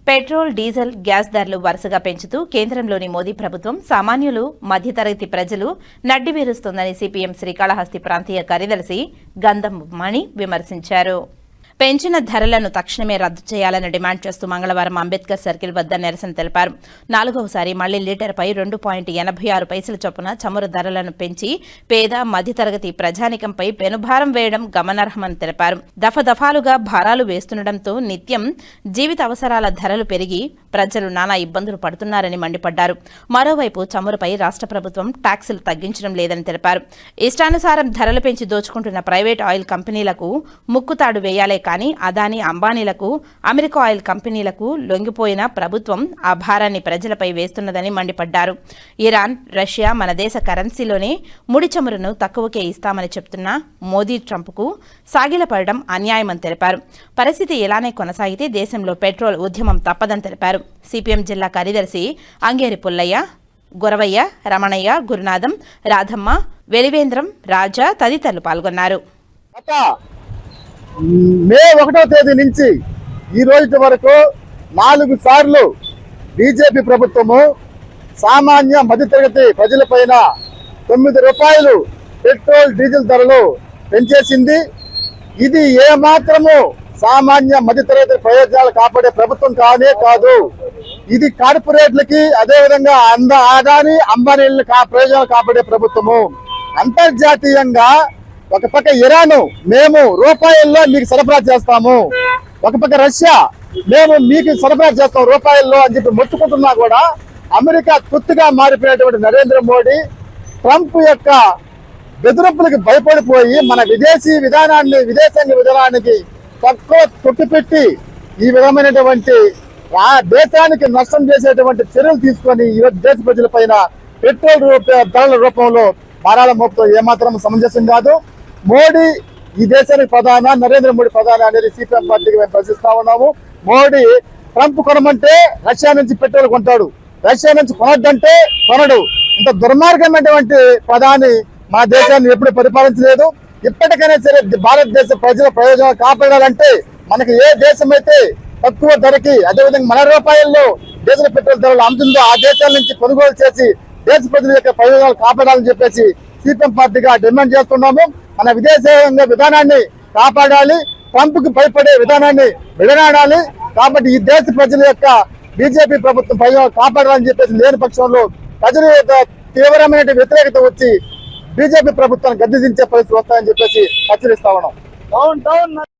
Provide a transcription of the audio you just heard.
Petrol, diesel, gas ధరలు వరుసగా పెంచుతూ కేంద్రంలోని మోదీ ప్రభుత్వం సామాన్యులు, మధ్యతరగతి ప్రజలు నడ్డివేరుస్తోందని సిపిఎం శ్రీకాళహస్తి ప్రాంతీయ కార్యదర్శి గంధం మణి విమర్శించారు. పెంచిన ధరలను తక్షణమే రద్దు చేయాలని డిమాండ్ చేస్తూ మంగళవారం అంబేద్కర్ సర్కిల్ వద్ద నిరసన తెలిపారు. 4వసారి మళ్లీ లీటర్పై 2.86 చొప్పున చమురు ధరలను పెంచి పేద, మధ్యతరగతి ప్రజానికంపై పెనుభారం వేయడం గమనార్హమని తెలిపారు. దఫాలుగా భారాలు వేస్తుండటంతో నిత్యం జీవిత అవసరాల ధరలు పెరిగి ప్రజలు నానా ఇబ్బందులు పడుతున్నారని మండిపడ్డారు. మరోవైపు చమురుపై రాష్ట్ర ప్రభుత్వం ట్యాక్సులు తగ్గించడం లేదని తెలిపారు. ఇష్టానుసారం ధరలు పెంచి దోచుకుంటున్న ప్రైవేట్ ఆయిల్ కంపెనీలకు ముక్కుతాడు వేయాలే కానీ అదానీ, అంబానీలకు, అమెరికా ఆయిల్ కంపెనీలకు లొంగిపోయిన ప్రభుత్వం ఆ భారాన్ని ప్రజలపై వేస్తున్నదని మండిపడ్డారు. ఇరాన్, రష్యా మన దేశ కరెన్సీలోనే ముడి చమురును తక్కువకే ఇస్తామని చెప్తున్న మోదీ, ట్రంప్కు సాగిలపడడం అన్యాయమని తెలిపారు. పరిస్థితి ఇలానే కొనసాగితే దేశంలో పెట్రోల్ ఉద్యమం తప్పదని తెలిపారు. సిపిఎం జిల్లా కార్యదర్శి అంగేరి పుల్లయ్య, గురవయ్య, రమణయ్య, గురునాథం, రాధమ్మ, వెలివేంద్రం, రాజా తదితరులు పాల్గొన్నారు. మే 1వ తేదీ నుంచి ఈ రోజు వరకు 4 సార్లు బీజేపీ ప్రభుత్వము సామాన్య మధ్యతరగతి ప్రజలపైన 9 రూపాయలు పెట్రోల్, డీజిల్ ధరలు పెంచేసింది. ఇది ఏమాత్రము సామాన్య మధ్యతరగతి ప్రయోజనాలు కాపాడే ప్రభుత్వం కానే కాదు. ఇది కార్పొరేట్లకి, అదేవిధంగా అదానీ, అంబానీల ప్రయోజనాలు కాపాడే ప్రభుత్వము. అంతర్జాతీయంగా ఒక పక్క ఇరాను మేము రూపాయల్లో మీకు సరఫరా చేస్తాము, ఒక పక్క రష్యా మేము మీకు సరఫరా చేస్తాం రూపాయల్లో అని చెప్పి మొత్తుకుంటున్నా కూడా అమెరికా తొత్తుగా మారిపోయినటువంటి నరేంద్ర మోడీ, ట్రంప్ యొక్క బెదిరింపులకు భయపడిపోయి మన విదేశాంగ విధానానికి తక్కువ తొట్టిపెట్టి ఈ విధమైనటువంటి దేశానికి నష్టం చేసేటువంటి చర్యలు తీసుకొని ఈరోజు దేశ ప్రజల పైన పెట్రోల్ ధరల రూపంలో భారాల మోపుతో ఏమాత్రం సమంజసం కాదు. మోడీ ఈ దేశానికి ప్రధాన, నరేంద్ర మోడీ ప్రధాన అనేది సిపిఎం పార్టీకి మేము ప్రశ్నిస్తా ఉన్నాము. మోడీ ట్రంప్ కొనమంటే రష్యా నుంచి పెట్రోల్ కొంటాడు, రష్యా నుంచి కొనొద్దంటే కొనడు. ఇంత దుర్మార్గమైనటువంటి ప్రధాని మా దేశాన్ని ఎప్పుడు పరిపాలించలేదు. ఇప్పటికైనా సరే భారతదేశ ప్రజల ప్రయోజనాలు కాపాడాలంటే మనకి ఏ దేశం అయితే తక్కువ ధరకి, అదేవిధంగా మన రూపాయల్లో డీజిల్, పెట్రోల్ ధరలు అమ్ముతుందో ఆ దేశాల నుంచి కొనుగోలు చేసి దేశ ప్రజల యొక్క ప్రయోజనాలు కాపాడాలని చెప్పేసి సిపిఎం పార్టీగా డిమాండ్ చేస్తున్నాము. మన విదేశాంగ విధానాన్ని కాపాడాలి, ట్రంప్ కు భయపడే విధానాన్ని విడనాడాలి. కాబట్టి ఈ దేశ ప్రజల యొక్క బీజేపీ ప్రభుత్వం ప్రయోజనాలు కాపాడాలని చెప్పేసి లేని పక్షంలో ప్రజల యొక్క తీవ్రమైన వ్యతిరేకత వచ్చి బీజేపీ ప్రభుత్వాన్ని గద్దెదించే పరిస్థితి వస్తాయని చెప్పేసి హెచ్చరిస్తా ఉన్నాం.